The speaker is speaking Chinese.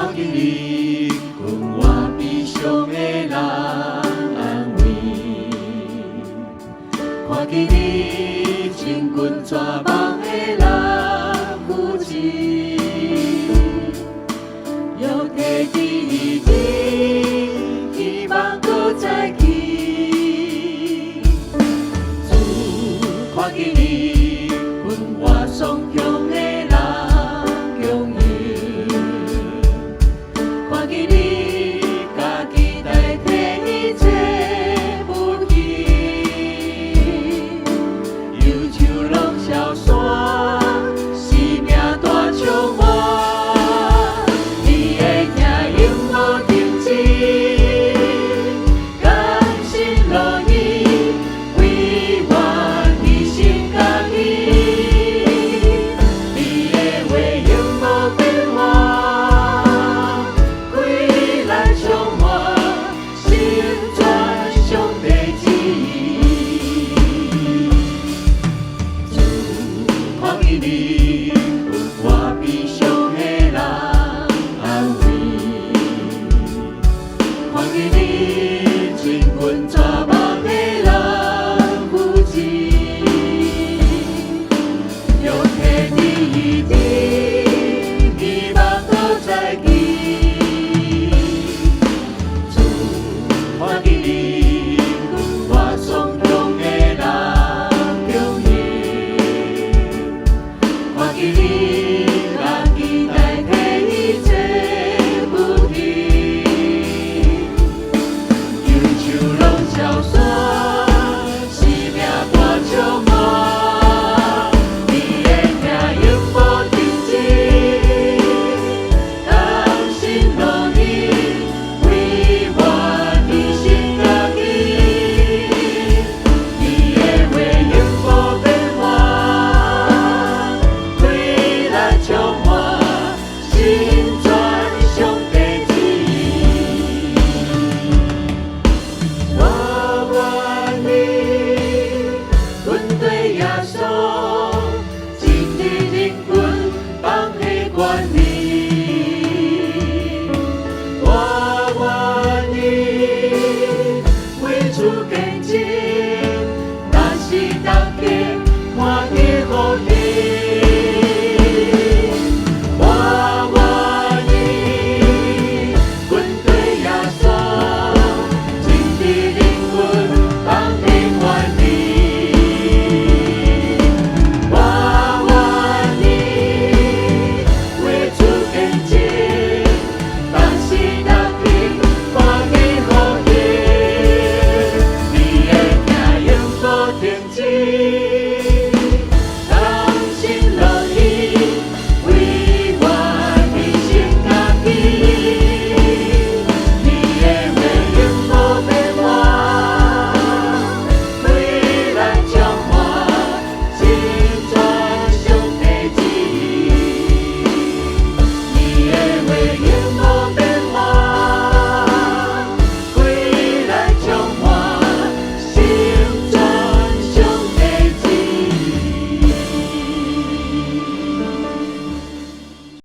看见你，阮我悲伤的人安慰，看见你，千军绝望的人扶持，又提起天，希望搁再起。主看见你，阮我双向的人共游，看见你，家己代替一切不弃，忧愁落萧山，生命大充满，你的听永无停止，甘心乐意，为我牺牲家己，你的话永无变化，归来充满，心全上帝旨意。主看见你，阮我悲伤的人安慰，看见你，千军绝望的人扶持，又提你天，希望搁再起。主看见你，阮我双向的人共游，看见你，家己代替一切不弃，忧愁拢消散，生命大充满，你的听永无停止，甘心乐意，为我牺牲家己，你的话永无变化，归来充满，心全上帝旨意。我愿你，阮对耶稣，真的灵魂放下管理。我愿你，为主坚持，但是当天看见好意。我愿你，阮对耶稣，真的灵魂放下管理。我愿你，为主坚持，但是当天看见好意。你的听永无停止，甘心乐意，为我牺牲家己，你的话永无变化，归来充满，心全上帝旨意，你的话